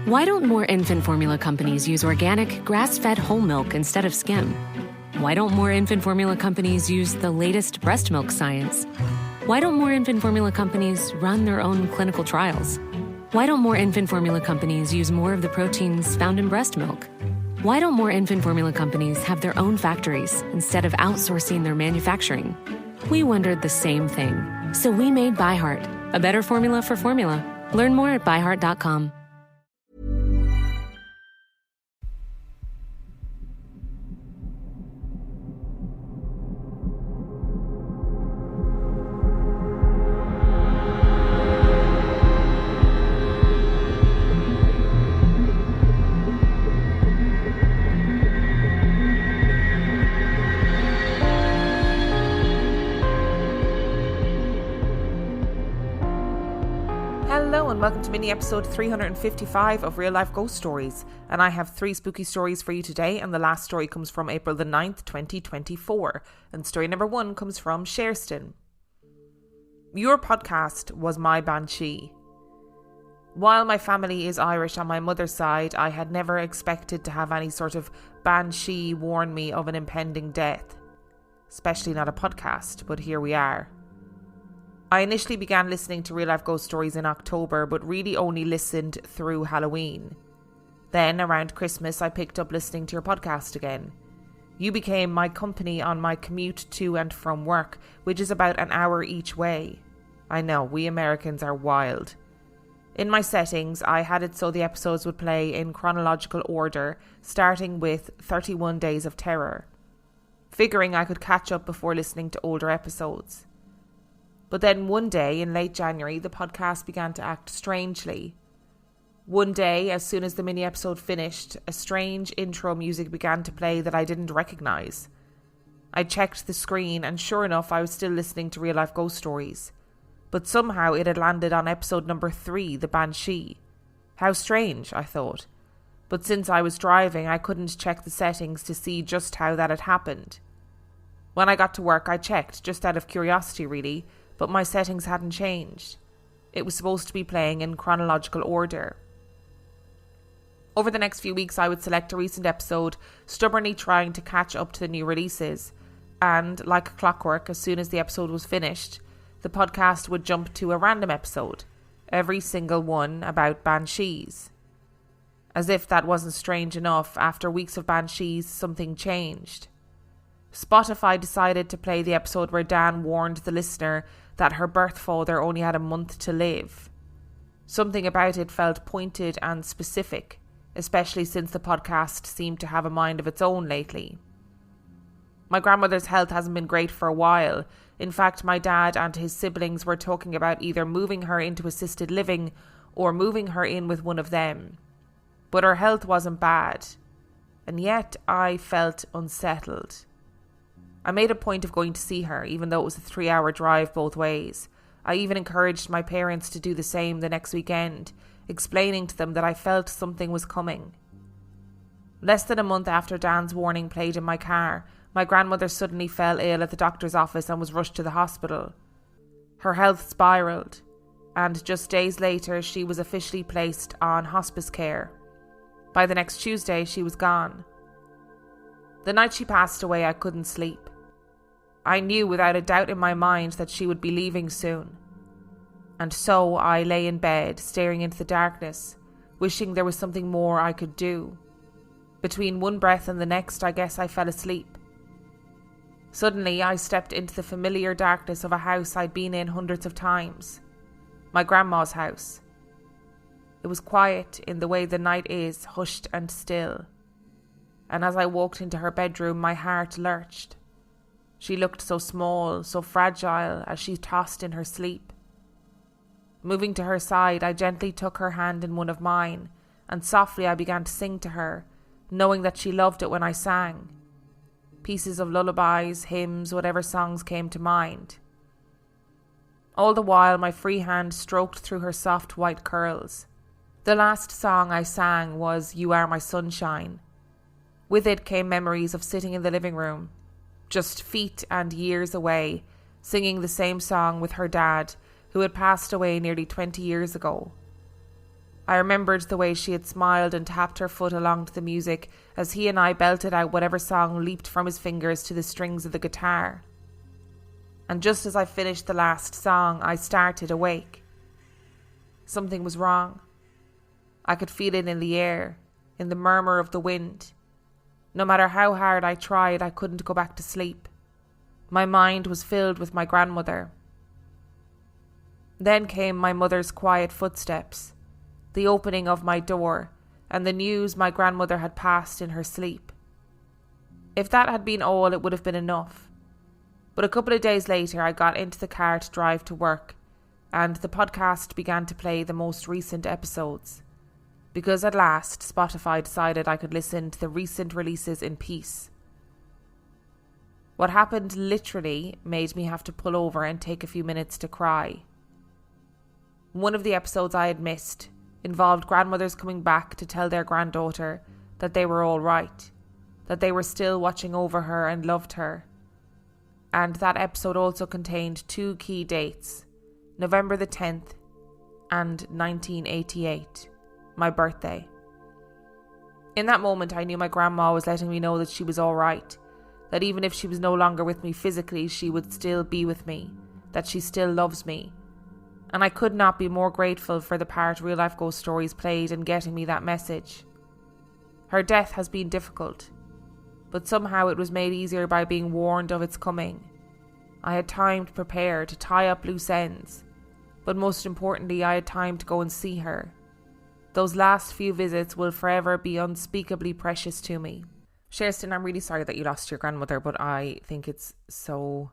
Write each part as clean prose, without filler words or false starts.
Why don't more infant formula companies use organic, grass-fed whole milk instead of skim? Why don't more infant formula companies use the latest breast milk science? Why don't more infant formula companies run their own clinical trials? Why don't more infant formula companies use more of the proteins found in breast milk? Why don't more infant formula companies have their own factories instead of outsourcing their manufacturing? We wondered the same thing. So we made ByHeart, a better formula for formula. Learn more at byheart.com. Hello and welcome to mini episode 355 of Real Life Ghost Stories, and I have 3 spooky stories for you today, and the last story comes from April the 9th, 2024, and story number 1 comes from Kirstin. Your podcast was my banshee. While my family is Irish on my mother's side, I had never expected to have any sort of banshee warn me of an impending death, especially not a podcast, but here we are. I initially began listening to Real Life Ghost Stories in October, but really only listened through Halloween. Then, around Christmas, I picked up listening to your podcast again. You became my company on my commute to and from work, which is about an hour each way. I know, we Americans are wild. In my settings, I had it so the episodes would play in chronological order, starting with 31 Days of Terror, figuring I could catch up before listening to older episodes. But then one day in late January, the podcast began to act strangely. One day, as soon as the mini episode finished, a strange intro music began to play that I didn't recognise. I checked the screen and sure enough, I was still listening to Real Life Ghost Stories. But somehow it had landed on episode number 3, The Banshee. How strange, I thought. But since I was driving, I couldn't check the settings to see just how that had happened. When I got to work, I checked, just out of curiosity really, but my settings hadn't changed. It was supposed to be playing in chronological order. Over the next few weeks, I would select a recent episode, stubbornly trying to catch up to the new releases. And, like clockwork, as soon as the episode was finished, the podcast would jump to a random episode, every single one about banshees. As if that wasn't strange enough, after weeks of banshees, something changed. Spotify decided to play the episode where Dan warned the listener that her birth father only had a month to live. Something about it felt pointed and specific, especially since the podcast seemed to have a mind of its own lately. My grandmother's health hasn't been great for a while. In fact, my dad and his siblings were talking about either moving her into assisted living or moving her in with one of them. But her health wasn't bad, and yet I felt unsettled. I made a point of going to see her, even though it was a 3-hour drive both ways. I even encouraged my parents to do the same the next weekend, explaining to them that I felt something was coming. Less than a month after Dan's warning played in my car, my grandmother suddenly fell ill at the doctor's office and was rushed to the hospital. Her health spiralled, and just days later she was officially placed on hospice care. By the next Tuesday, she was gone. The night she passed away, I couldn't sleep. I knew without a doubt in my mind that she would be leaving soon. And so I lay in bed, staring into the darkness, wishing there was something more I could do. Between one breath and the next, I guess I fell asleep. Suddenly, I stepped into the familiar darkness of a house I'd been in hundreds of times. My grandma's house. It was quiet in the way the night is, hushed and still. And as I walked into her bedroom, my heart lurched. She looked so small, so fragile as she tossed in her sleep. Moving to her side, I gently took her hand in one of mine, and softly I began to sing to her, knowing that she loved it when I sang. Pieces of lullabies, hymns, whatever songs came to mind. All the while, my free hand stroked through her soft white curls. The last song I sang was You Are My Sunshine. With it came memories of sitting in the living room, just feet and years away, singing the same song with her dad, who had passed away nearly 20 years ago. I remembered the way she had smiled and tapped her foot along to the music as he and I belted out whatever song leaped from his fingers to the strings of the guitar. And just as I finished the last song, I started awake. Something was wrong. I could feel it in the air, in the murmur of the wind. No matter how hard I tried, I couldn't go back to sleep. My mind was filled with my grandmother. Then came my mother's quiet footsteps, the opening of my door, and the news my grandmother had passed in her sleep. If that had been all, it would have been enough. But a couple of days later, I got into the car to drive to work, and the podcast began to play the most recent episodes. Because at last, Spotify decided I could listen to the recent releases in peace. What happened literally made me have to pull over and take a few minutes to cry. One of the episodes I had missed involved grandmothers coming back to tell their granddaughter that they were all right, that they were still watching over her and loved her. And that episode also contained 2 key dates, November the 10th and 1988, my birthday. In that moment, I knew my grandma was letting me know that she was all right, that even if she was no longer with me physically, she would still be with me, that she still loves me. And I could not be more grateful for the part Real Life Ghost Stories played in getting me that message. Her death has been difficult, but somehow it was made easier by being warned of its coming. I had time to prepare, to tie up loose ends, but most importantly, I had time to go and see her. Those last few visits will forever be unspeakably precious to me. Kirstin, I'm really sorry that you lost your grandmother, but I think it's so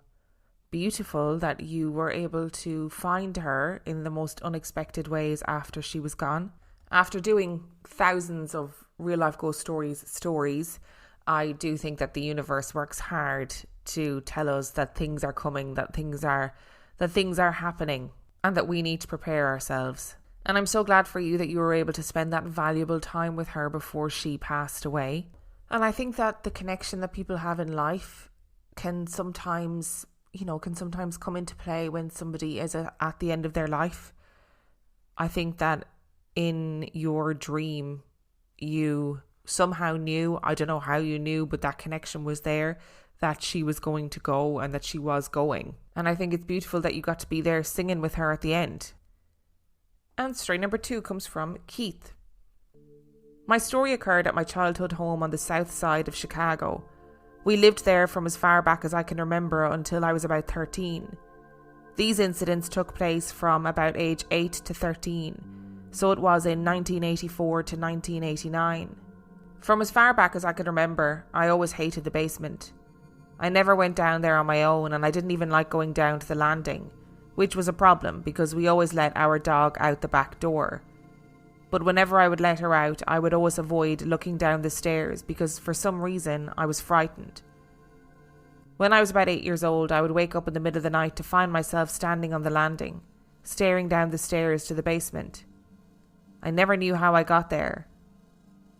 beautiful that you were able to find her in the most unexpected ways after she was gone. After doing thousands of Real Life Ghost Stories, I do think that the universe works hard to tell us that things are coming, that things are happening, and that we need to prepare ourselves. And I'm so glad for you that you were able to spend that valuable time with her before she passed away. And I think that the connection that people have in life can sometimes come into play when somebody is at the end of their life. I think that in your dream, you somehow knew, I don't know how you knew, but that connection was there, that she was going to go and that she was going. And I think it's beautiful that you got to be there singing with her at the end. And story number 2 comes from Keith. My story occurred at my childhood home on the south side of Chicago. We lived there from as far back as I can remember until I was about 13. These incidents took place from about age 8 to 13, so it was in 1984 to 1989. From as far back as I could remember, I always hated the basement. I never went down there on my own, and I didn't even like going down to the landing, which was a problem because we always let our dog out the back door. But whenever I would let her out, I would always avoid looking down the stairs because for some reason I was frightened. When I was about 8 years old, I would wake up in the middle of the night to find myself standing on the landing, staring down the stairs to the basement. I never knew how I got there.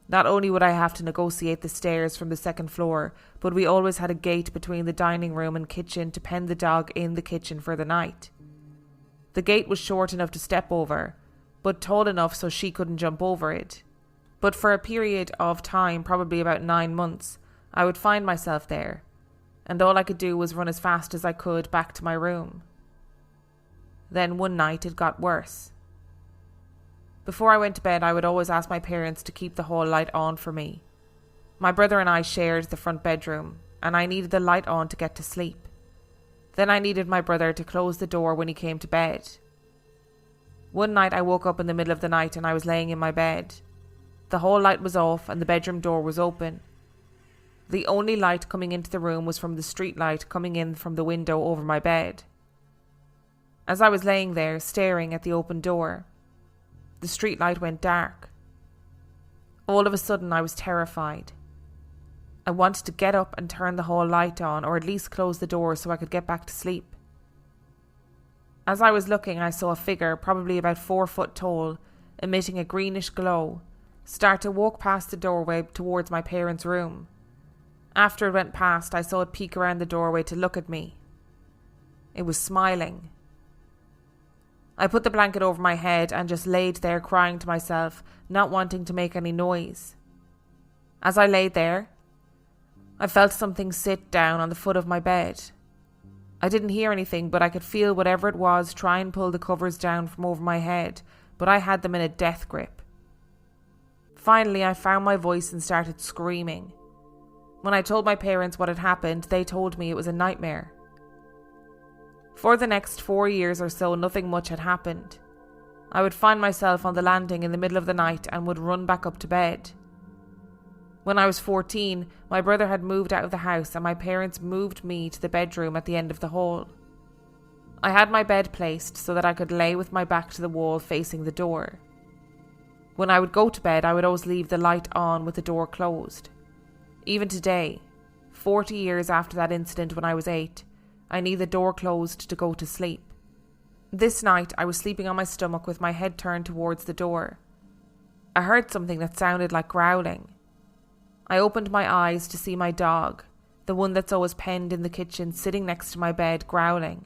Not only would I have to negotiate the stairs from the second floor, but we always had a gate between the dining room and kitchen to pen the dog in the kitchen for the night. The gate was short enough to step over, but tall enough so she couldn't jump over it. But for a period of time, probably about 9 months, I would find myself there, and all I could do was run as fast as I could back to my room. Then one night it got worse. Before I went to bed, I would always ask my parents to keep the hall light on for me. My brother and I shared the front bedroom, and I needed the light on to get to sleep. Then I needed my brother to close the door when he came to bed. One night I woke up in the middle of the night and I was laying in my bed. The hall light was off and the bedroom door was open. The only light coming into the room was from the street light coming in from the window over my bed. As I was laying there, staring at the open door, the street light went dark. All of a sudden I was terrified. I wanted to get up and turn the hall light on, or at least close the door so I could get back to sleep. As I was looking, I saw a figure, probably about 4 foot tall, emitting a greenish glow, start to walk past the doorway towards my parents' room. After it went past, I saw it peek around the doorway to look at me. It was smiling. I put the blanket over my head and just laid there crying to myself, not wanting to make any noise. As I laid there, I felt something sit down on the foot of my bed. I didn't hear anything, but I could feel whatever it was try and pull the covers down from over my head, but I had them in a death grip. Finally, I found my voice and started screaming. When I told my parents what had happened, they told me it was a nightmare. For the next 4 years or so, nothing much had happened. I would find myself on the landing in the middle of the night and would run back up to bed. When I was 14, my brother had moved out of the house and my parents moved me to the bedroom at the end of the hall. I had my bed placed so that I could lay with my back to the wall facing the door. When I would go to bed, I would always leave the light on with the door closed. Even today, 40 years after that incident when I was 8, I need the door closed to go to sleep. This night, I was sleeping on my stomach with my head turned towards the door. I heard something that sounded like growling. I opened my eyes to see my dog, the one that's always penned in the kitchen, sitting next to my bed, growling.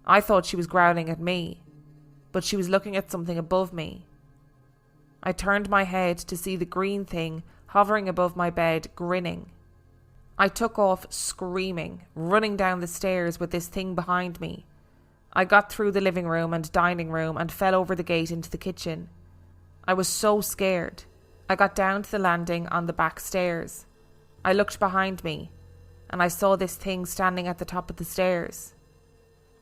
I thought she was growling at me, but she was looking at something above me. I turned my head to see the green thing hovering above my bed, grinning. I took off screaming, running down the stairs with this thing behind me. I got through the living room and dining room and fell over the gate into the kitchen. I was so scared. I got down to the landing on the back stairs. I looked behind me and I saw this thing standing at the top of the stairs.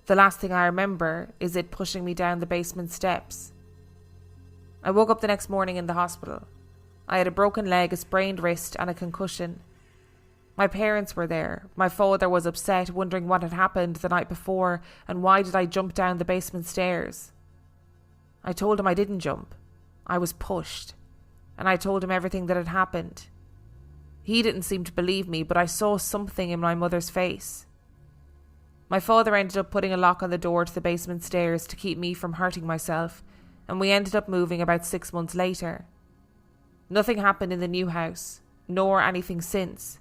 The last thing I remember is it pushing me down the basement steps. I woke up the next morning in the hospital. I had a broken leg, a sprained wrist and a concussion. My parents were there. My father was upset, wondering what had happened the night before and why did I jump down the basement stairs. I told him I didn't jump. I was pushed. And I told him everything that had happened. He didn't seem to believe me, but I saw something in my mother's face. My father ended up putting a lock on the door to the basement stairs to keep me from hurting myself, and we ended up moving about 6 months later. Nothing happened in the new house, nor anything since,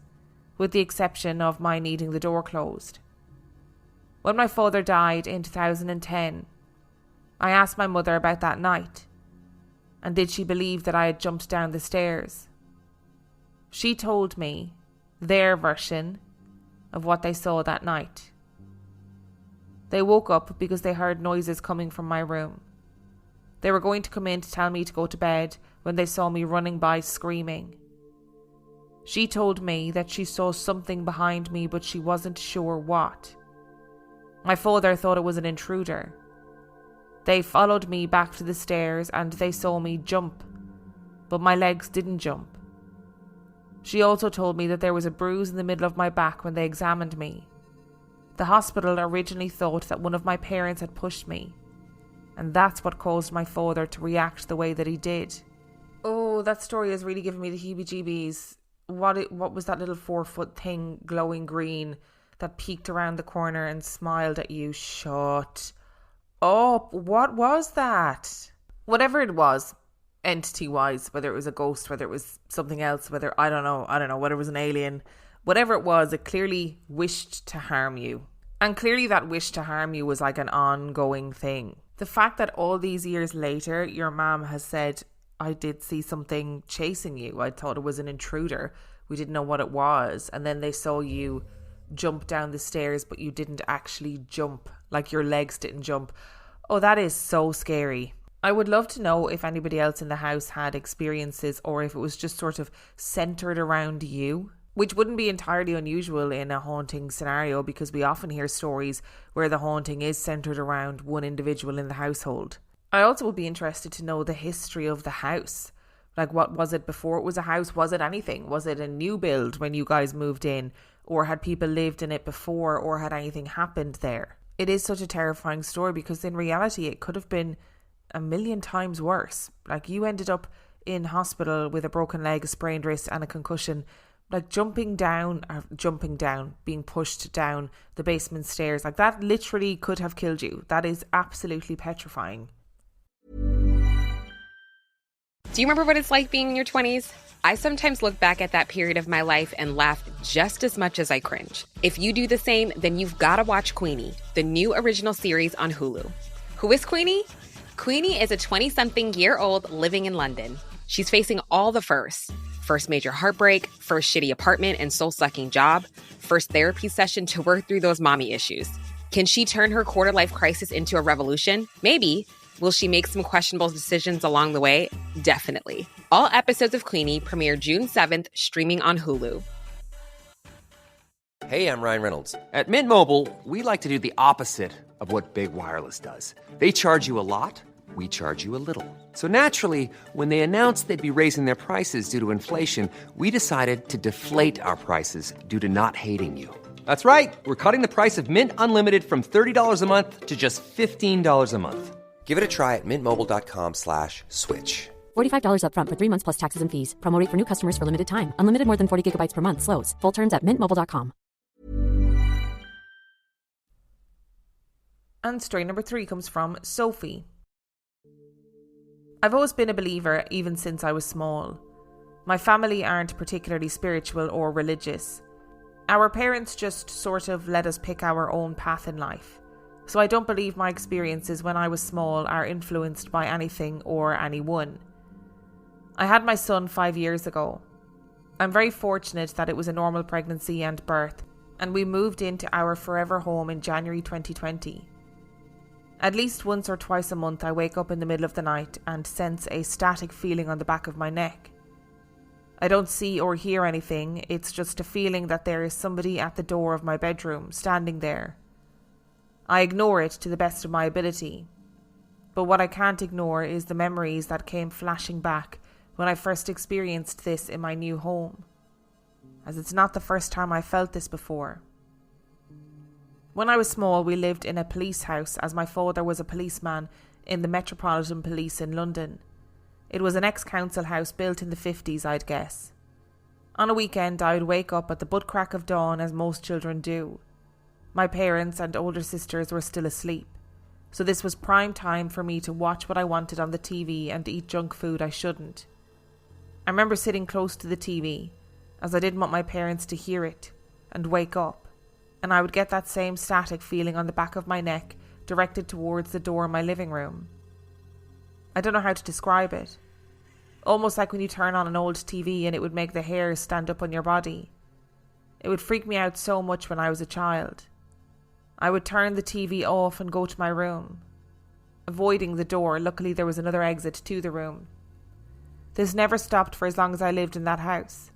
with the exception of my needing the door closed. When my father died in 2010, I asked my mother about that night, and did she believe that I had jumped down the stairs. She told me their version of what they saw that night. They woke up because they heard noises coming from my room. They were going to come in to tell me to go to bed when they saw me running by screaming. She told me that she saw something behind me, but she wasn't sure what. My father thought it was an intruder. They followed me back to the stairs and they saw me jump, but my legs didn't jump. She also told me that there was a bruise in the middle of my back when they examined me. The hospital originally thought that one of my parents had pushed me, and that's what caused my father to react the way that he did. Oh, that story has really given me the heebie-jeebies. What was that little 4-foot thing, glowing green, that peeked around the corner and smiled at you? Shut up. What was that? Whatever it was, entity-wise, whether it was a ghost, whether it was something else, whether, I don't know, whether it was an alien, whatever it was, it clearly wished to harm you. And clearly that wish to harm you was like an ongoing thing. The fact that all these years later, your mom has said, I did see something chasing you. I thought it was an intruder. We didn't know what it was. And then they saw you jump down the stairs, but you didn't actually jump. Like your legs didn't jump. Oh, that is so scary. I would love to know if anybody else in the house had experiences or if it was just sort of centered around you, which wouldn't be entirely unusual in a haunting scenario because we often hear stories where the haunting is centered around one individual in the household. I also would be interested to know the history of the house. Like, what was it before it was a house? Was it anything? Was it a new build when you guys moved in? Or had people lived in it before? Or had anything happened there? It is such a terrifying story because in reality it could have been a million times worse. Like, you ended up in hospital with a broken leg, a sprained wrist and a concussion. Like jumping down, being pushed down the basement stairs. Like, that literally could have killed you. That is absolutely petrifying. Do you remember what it's like being in your 20s? I sometimes look back at that period of my life and laugh just as much as I cringe. If you do the same, then you've got to watch Queenie, the new original series on Hulu. Who is Queenie? Queenie is a 20-something-year-old living in London. She's facing all the firsts. First major heartbreak, first shitty apartment and soul-sucking job, first therapy session to work through those mommy issues. Can she turn her quarter-life crisis into a revolution? Maybe. Will she make some questionable decisions along the way? Definitely. All episodes of Queenie premiere June 7th, streaming on Hulu. Hey, I'm Ryan Reynolds. At Mint Mobile, we like to do the opposite of what Big Wireless does. They charge you a lot, we charge you a little. So naturally, when they announced they'd be raising their prices due to inflation, we decided to deflate our prices due to not hating you. That's right. We're cutting the price of Mint Unlimited from $30 a month to just $15 a month. Give it a try at mintmobile.com/switch. $45 up front for 3 months plus taxes and fees. Promo rate for new customers for limited time. Unlimited more than 40 gigabytes per month. Slows full terms at mintmobile.com. And story number 3 comes from Sophie. I've always been a believer even since I was small. My family aren't particularly spiritual or religious. Our parents just sort of let us pick our own path in life. So I don't believe my experiences when I was small are influenced by anything or anyone. I had my son 5 years ago. I'm very fortunate that it was a normal pregnancy and birth, and we moved into our forever home in January 2020. At least once or twice a month I wake up in the middle of the night and sense a static feeling on the back of my neck. I don't see or hear anything, it's just a feeling that there is somebody at the door of my bedroom, standing there. I ignore it to the best of my ability. But what I can't ignore is the memories that came flashing back when I first experienced this in my new home, as it's not the first time I felt this before. When I was small, we lived in a police house as my father was a policeman in the Metropolitan Police in London. It was an ex-council house built in the 50s, I'd guess. On a weekend, I would wake up at the butt crack of dawn as most children do. My parents and older sisters were still asleep, so this was prime time for me to watch what I wanted on the TV and eat junk food I shouldn't. I remember sitting close to the TV, as I didn't want my parents to hear it, and wake up, and I would get that same static feeling on the back of my neck directed towards the door of my living room. I don't know how to describe it. Almost like when you turn on an old TV and it would make the hairs stand up on your body. It would freak me out so much when I was a child. I would turn the TV off and go to my room, avoiding the door. Luckily there was another exit to the room. This never stopped for as long as I lived in that house.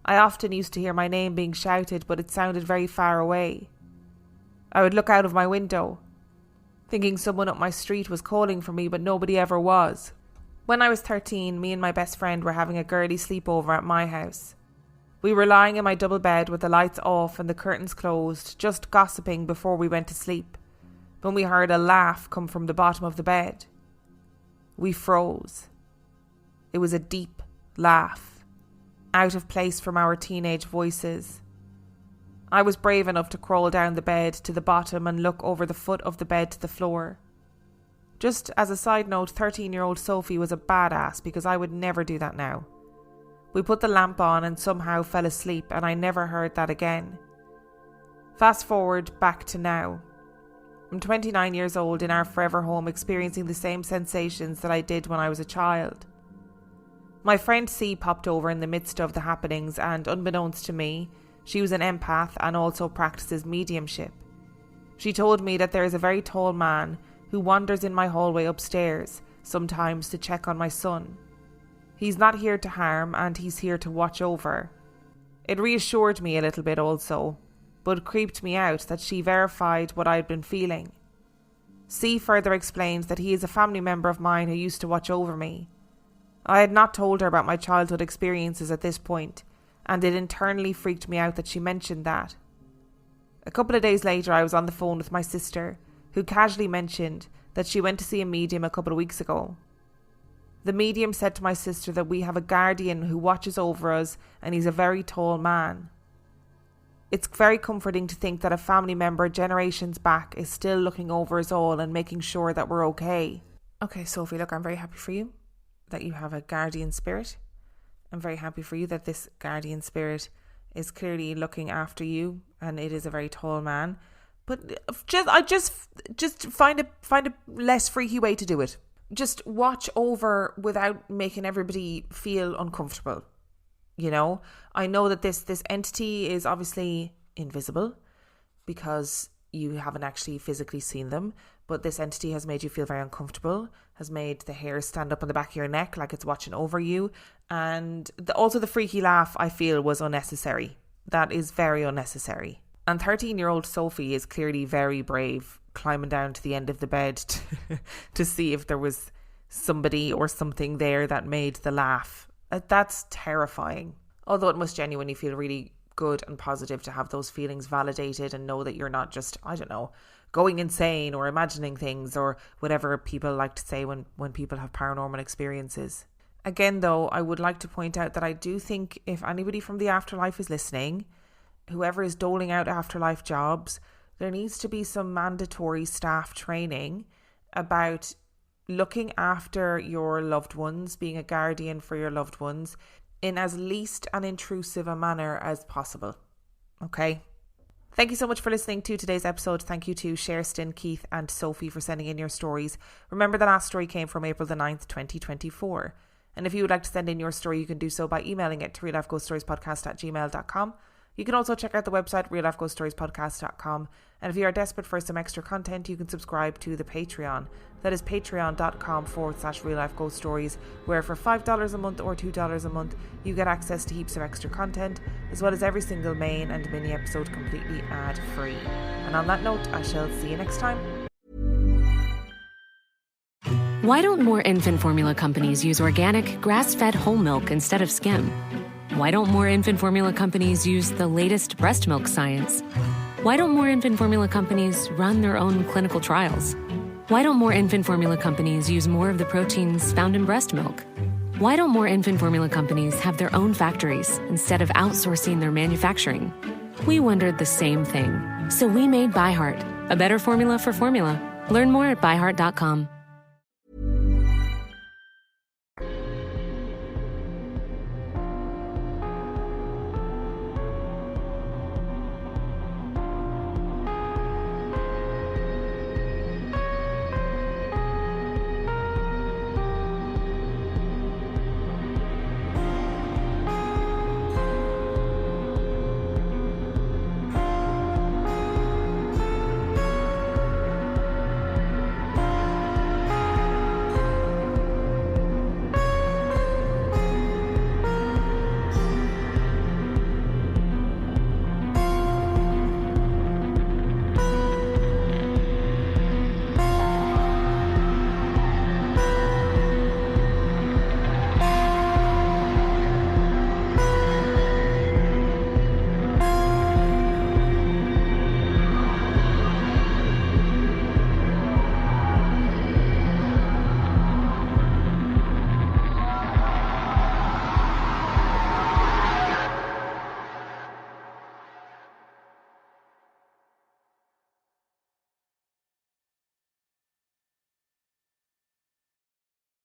I often used to hear my name being shouted, but it sounded very far away. I would look out of my window, thinking someone up my street was calling for me, but nobody ever was. When I was 13, me and my best friend were having a girly sleepover at my house. We were lying in my double bed with the lights off and the curtains closed, just gossiping before we went to sleep, when we heard a laugh come from the bottom of the bed. We froze. It was a deep laugh, out of place from our teenage voices. I was brave enough to crawl down the bed to the bottom and look over the foot of the bed to the floor. Just as a side note, 13-year-old Sophie was a badass because I would never do that now. We put the lamp on and somehow fell asleep, and I never heard that again. Fast forward back to now. I'm 29 years old in our forever home, experiencing the same sensations that I did when I was a child. My friend C popped over in the midst of the happenings, and unbeknownst to me, she was an empath and also practices mediumship. She told me that there is a very tall man who wanders in my hallway upstairs, sometimes to check on my son. He's not here to harm, and he's here to watch over. It reassured me a little bit also, but creeped me out that she verified what I'd been feeling. C further explained that he is a family member of mine who used to watch over me. I had not told her about my childhood experiences at this point, and it internally freaked me out that she mentioned that. A couple of days later, I was on the phone with my sister, who casually mentioned that she went to see a medium a couple of weeks ago. The medium said to my sister that we have a guardian who watches over us, and he's a very tall man. It's very comforting to think that a family member generations back is still looking over us all and making sure that we're okay. Okay, Sophie, look, I'm very happy for you that you have a guardian spirit. I'm very happy for you that this guardian spirit is clearly looking after you, and it is a very tall man. But just find a less freaky way to do it. Just watch over without making everybody feel uncomfortable. You know, I know that this entity is obviously invisible because you haven't actually physically seen them, but this entity has made you feel very uncomfortable, has made the hair stand up on the back of your neck like it's watching over you. And also the freaky laugh, I feel, was unnecessary. That is very unnecessary. And 13-year-old Sophie is clearly very brave, climbing down to the end of the bed to see if there was somebody or something there that made the laugh. That's terrifying. Although it must genuinely feel really good and positive to have those feelings validated and know that you're not just, I don't know, going insane or imagining things or whatever people like to say when people have paranormal experiences. Again, though, I would like to point out that I do think if anybody from the afterlife is listening, whoever is doling out afterlife jobs, there needs to be some mandatory staff training about looking after your loved ones, being a guardian for your loved ones in as least an intrusive a manner as possible. Okay? Thank you so much for listening to today's episode. Thank you to Kirstin, Keith and Sophie for sending in your stories. Remember, the last story came from April the 9th, 2024. And if you would like to send in your story, you can do so by emailing it to reallifeghoststoriespodcast@gmail.com. You can also check out the website reallifeghoststoriespodcast.com. And if you are desperate for some extra content, you can subscribe to the Patreon. That is patreon.com/reallifeghoststories, where for $5 a month or $2 a month, you get access to heaps of extra content, as well as every single main and mini episode completely ad-free. And on that note, I shall see you next time. Why don't more infant formula companies use organic, grass-fed whole milk instead of skim? Why don't more infant formula companies use the latest breast milk science? Why don't more infant formula companies run their own clinical trials? Why don't more infant formula companies use more of the proteins found in breast milk? Why don't more infant formula companies have their own factories instead of outsourcing their manufacturing? We wondered the same thing. So we made ByHeart, a better formula for formula. Learn more at byheart.com.